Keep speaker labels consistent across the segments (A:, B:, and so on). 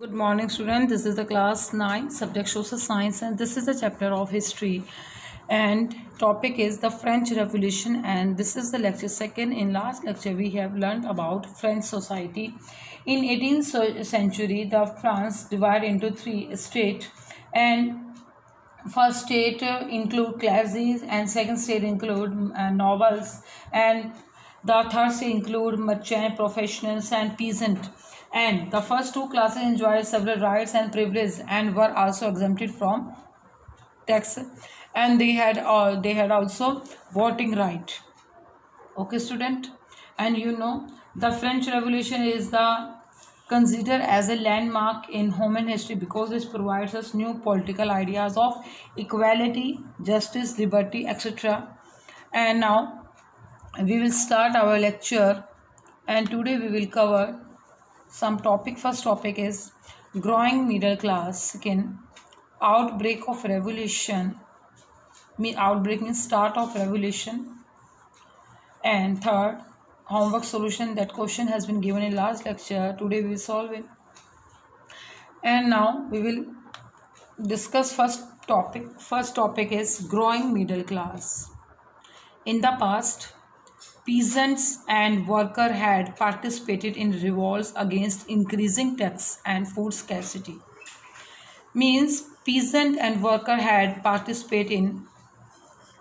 A: Good morning, student. This is the class 9 subject social science, and this is the chapter of history. And topic is the French Revolution. And this is the lecture second. In last lecture, we have learned about French society. In 18th century, the France divided into three states, and first state include clergy, and second state include nobles, and the third state include merchant, professionals, and peasant. And the first two classes enjoyed several rights and privileges and were also exempted from tax, and they had also voting right. Okay, student. And the French Revolution is the considered as a landmark in human history because it provides us new political ideas of equality, justice, liberty, etc. And now we will start our lecture, and today we will cover some topic. First topic is growing middle class. Second, outbreak of revolution. Outbreak means start of revolution. And third, homework solution. That question has been given in last lecture. Today we will solve it. And now we will discuss first topic. First topic is growing middle class. In the past, peasants and workers had participated in revolts against increasing tax and food scarcity. Means peasant and worker had participated in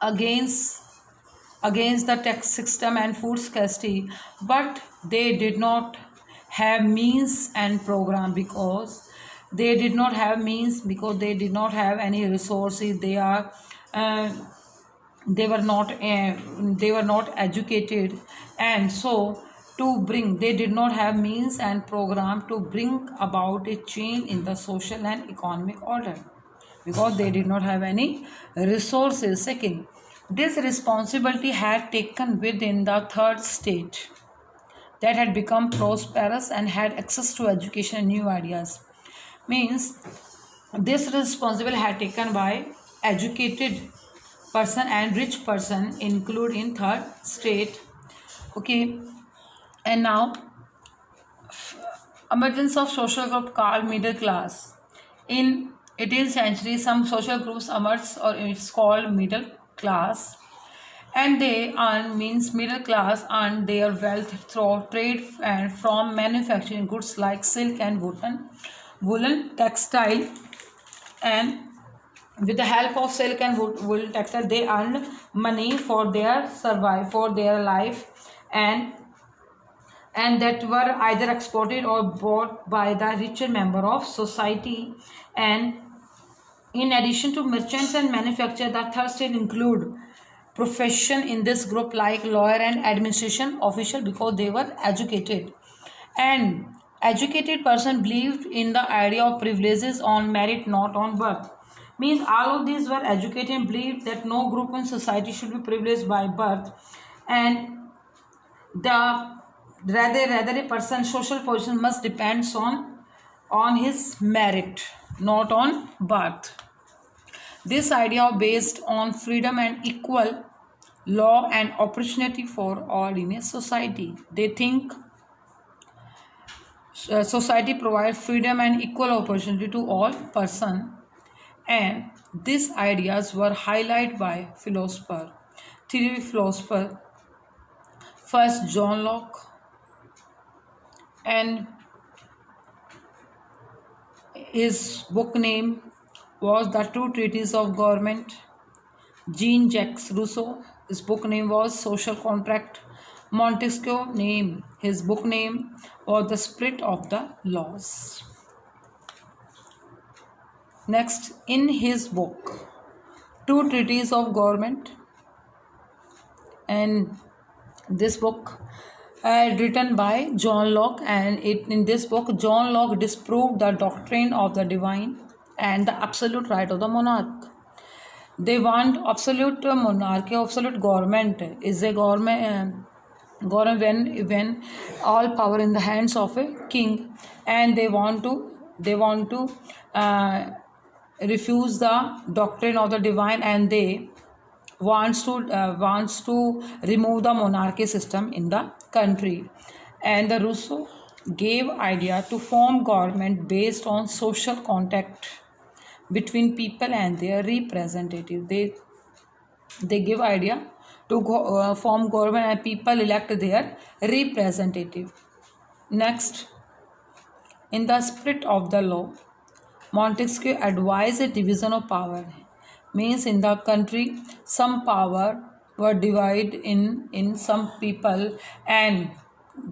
A: against the tax system and food scarcity, but they did not have means and program because they did not have any resources. They were not educated, and so they did not have means and program to bring about a change in the social and economic order because they did not have any resources. Second, this responsibility had taken within the third state that had become prosperous and had access to education and new ideas. Means this responsibility had taken by educated person and rich person include in third state. Okay. And now emergence of social group called middle class. In 18th century, some social groups emerged, or it's called middle class, and they earn means middle class earn their wealth through trade and from manufacturing goods like silk and woolen textile. And with the help of silk and wool textile, they earn money for their life, and that were either exported or bought by the richer member of society. And in addition to merchants and manufacturer, the third state include profession in this group like lawyer and administration official because they were educated. And educated person believed in the idea of privileges on merit, not on birth. Means all of these were educated and believed that no group in society should be privileged by birth, and rather a person's social position must depend on his merit, not on birth. This idea based on freedom and equal law and opportunity for all in a society. They think society provides freedom and equal opportunity to all persons, and these ideas were highlighted by three philosophers. First, John Locke, and his book name was The Two Treatises of Government. Jean-Jacques Rousseau, his book name was Social Contract. Montesquieu, his book name was The Spirit of the Laws. Next, in his book Two Treatises of Government, and this book written by John Locke, and in this book John Locke disproved the doctrine of the divine and the absolute right of the monarch. They want absolute monarchy. Absolute government is a government when all power in the hands of a king, and they want to refuse the doctrine of the divine, and they wants to remove the monarchy system in the country. And the Rousseau gave idea to form government based on social contact between people and their representative. They give idea to form government and people elect their representative. Next, in the spirit of the law, Montesquieu advised a division of power. Means in the country, some power were divided in some people and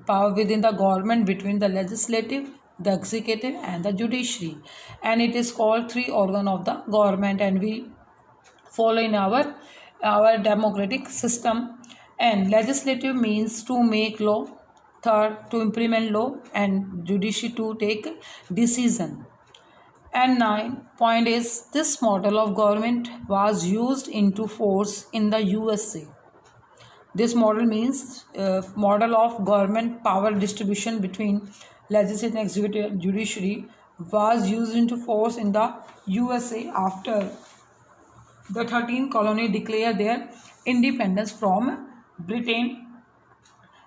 A: power within the government between the legislative, the executive and the judiciary. And it is called three organ of the government, and we follow in our democratic system. And legislative means to make law, third to implement law, and judiciary to take decision. And 9 point is this model of government was used into force in the USA. This model means model of government power distribution between legislative, executive, and judiciary was used into force in the USA after the 13 colony declared their independence from Britain,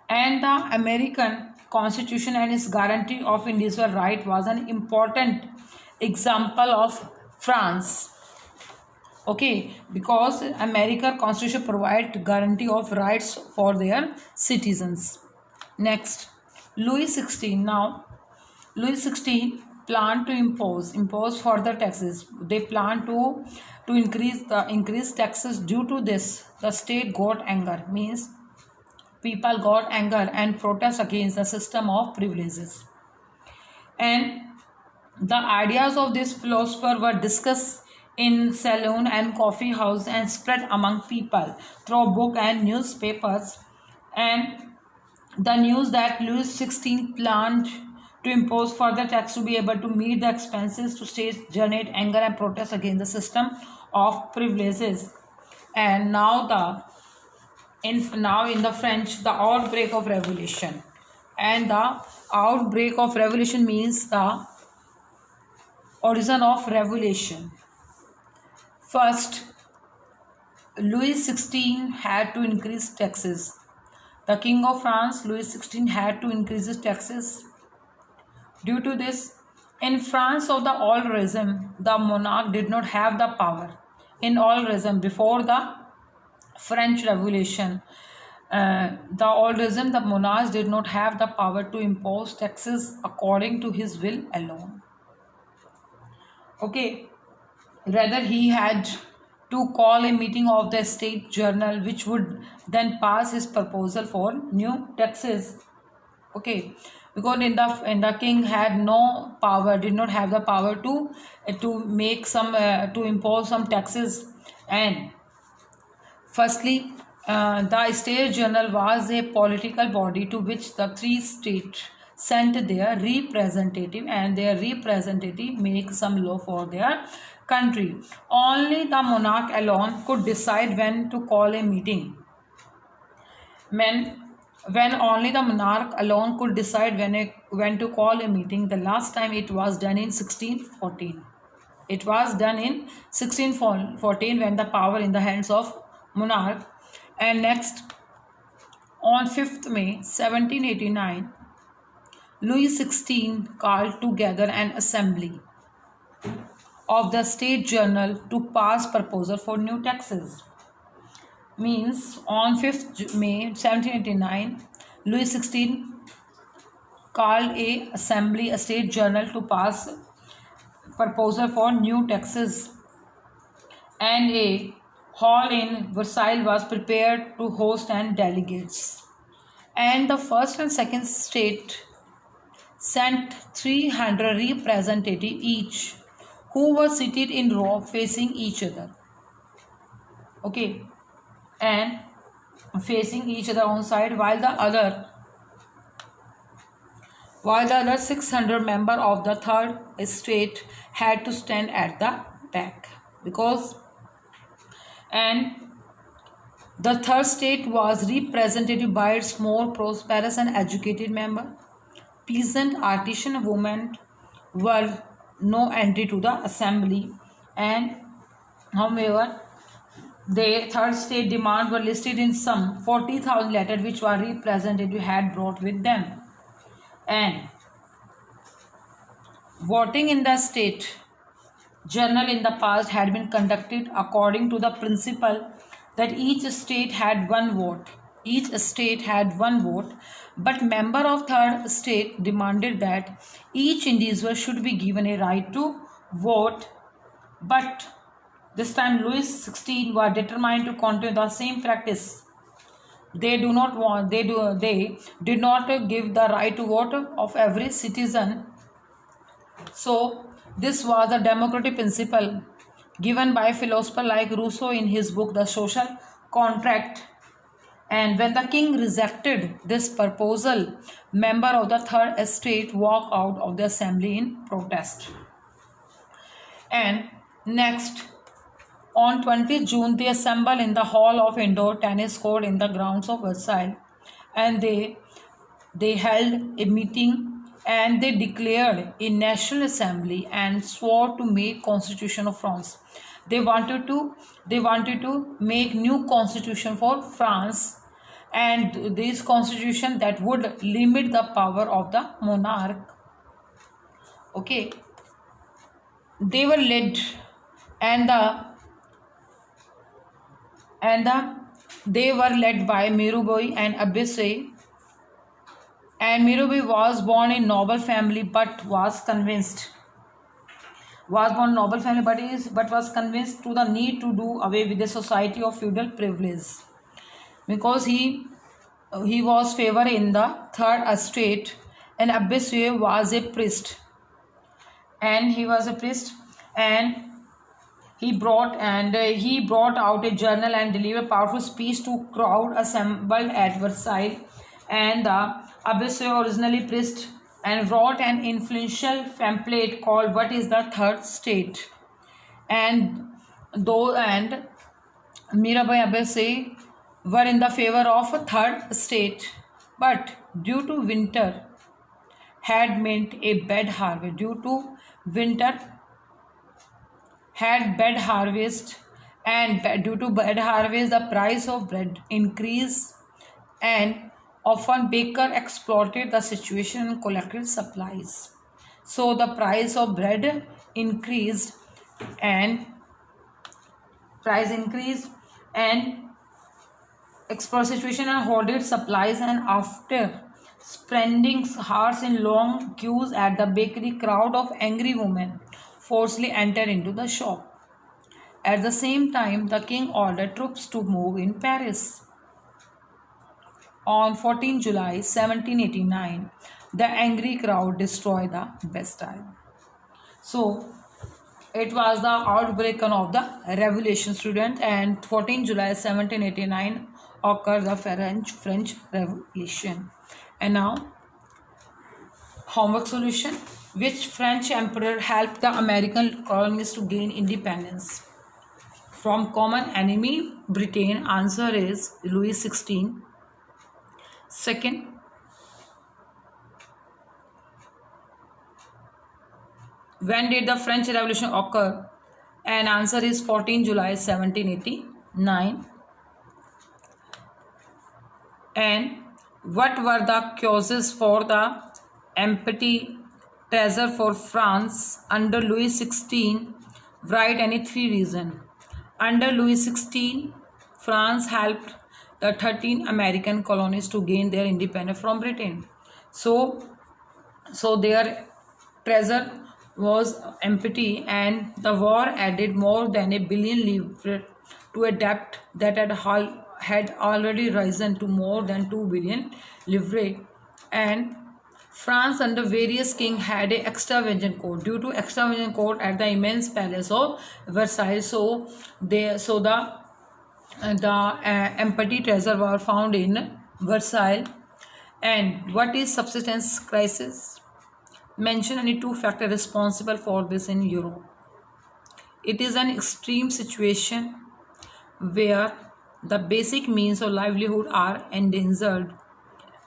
A: and the American Constitution and its guarantee of individual right was an important example of France. Okay, because American Constitution provide guarantee of rights for their citizens. Next, Louis XVI. Now, Louis XVI planned to impose further taxes. They plan to increase taxes. Due to this, the state got anger. Means people got anger and protest against the system of privileges. And the ideas of this philosopher were discussed in saloon and coffee house and spread among people through book and newspapers. And the news that Louis XVI planned to impose further tax to be able to meet the expenses to state generate anger and protest against the system of privileges. And now in the French, the outbreak of revolution. And the outbreak of revolution means the origin of revolution. First, Louis XVI had to increase taxes. The King of France, Louis XVI, had to increase his taxes. Due to this, in France of the old regime, the monarch did not have the power. In old regime, before the French Revolution, the old regime, the monarch did not have the power to impose taxes according to his will alone. Okay, rather he had to call a meeting of the state journal, which would then pass his proposal for new taxes. Okay, because in the king had no power, did not have the power to make some to impose some taxes. And firstly, the state journal was a political body to which the three states sent their representative, and their representative make some law for their country. Only the monarch alone could decide when to call a meeting. When only the monarch alone could decide when to call a meeting. The last time it was done in 1614. It was done in 1614 when the power in the hands of monarch. And next, on 5th May 1789, Louis XVI called together an assembly of the state journal to pass proposal for new taxes. Means on 5th May 1789, Louis XVI called a state journal to pass proposal for new taxes, and a hall in Versailles was prepared to host and delegates. And the first and second state sent 300 representatives each, who were seated in row facing each other. Okay, and facing each other on side, while the other 600 member of the third state had to stand at the back. Because and the third state was represented by its more prosperous and educated member. Peasant, artisan, women were no entry to the assembly, and however the third state demand were listed in some 40,000 letters which were representative had brought with them. And Voting in the state journal in the past had been conducted according to the principle that each state had one vote. Each state had one vote, but member of third state demanded that each individual should be given a right to vote. But this time Louis XVI were determined to continue the same practice. They did not give the right to vote of every citizen. So this was a democratic principle given by philosophers like Rousseau in his book The Social Contract. And when the king rejected this proposal, members of the third estate walked out of the assembly in protest. And next, on 20 June, they assembled in the hall of indoor tennis court in the grounds of Versailles, and they held a meeting and they declared a national assembly and swore to make Constitution of France. They wanted to make new constitution for France, and this constitution that would limit the power of the monarch. Okay, they were led and they were led by Mirabeau and Abbesse. And Mirabeau was born in noble family but was convinced to the need to do away with the society of feudal privilege, because he was favored in the third estate, and Abbesse was a priest, and he brought out a journal and delivered a powerful speech to crowd assembled at Versailles. And the Abbesse, originally priest, and wrote an influential pamphlet called "What is the Third State?" And Mirabeau and Abbesse were in the favor of a third state, but due to winter had meant a bad harvest. And due to bad harvest, the price of bread increased, and often baker exploited the situation and collected supplies. So the price of bread increased and exploit situation and hoarded supplies, and after spending hours in long queues at the bakery, crowd of angry women forcibly entered into the shop. At the same time, the king ordered troops to move in Paris. On 14 July 1789, the angry crowd destroyed the Bastille. So it was the outbreak of the revolution, student, and 14 July 1789 occurred the French Revolution. And now, homework solution. Which French emperor helped the American colonies to gain independence from common enemy Britain? Answer is Louis XVI. Second, when did the French Revolution occur? And answer is 14 July 1789. And what were the causes for the empty treasure for France under Louis XVI? Write any three reasons. Under Louis XVI, France helped the 13 American colonies to gain their independence from Britain. So their treasure was empty, and the war added more than $1 billion to a debt that had already risen to more than 2 billion livres. And France under various kings had an extravagant court. Due to extravagant court at the immense palace of Versailles, so the empty treasure were found in Versailles. And what is subsistence crisis? Mention any two factors responsible for this in Europe. It is an extreme situation where the basic means of livelihood are endangered,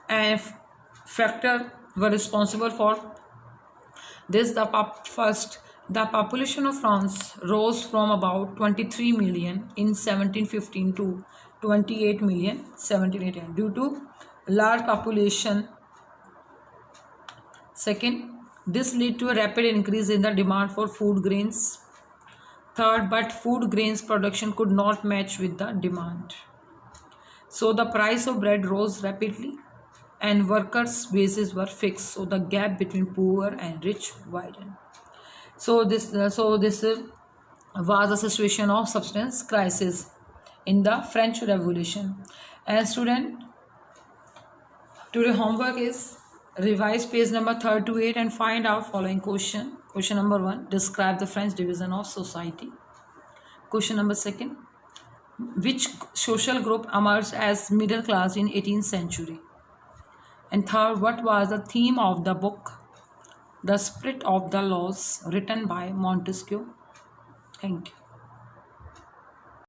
A: and factors were responsible for this. First, the population of France rose from about 23 million in 1715 to 28 million 1789 due to large population. Second, This led to a rapid increase in the demand for food grains. Third, but food grains production could not match with the demand. So the price of bread rose rapidly and workers' wages were fixed. So the gap between poor and rich widened. So this was a situation of substance crisis in the French Revolution. And student, today homework is revise page number 3 to 8 and find out following question. Question number 1, describe the French division of society. Question number 2, which social group emerged as middle class in 18th century? And third, what was the theme of the book The Spirit of the Laws, written by Montesquieu? Thank you.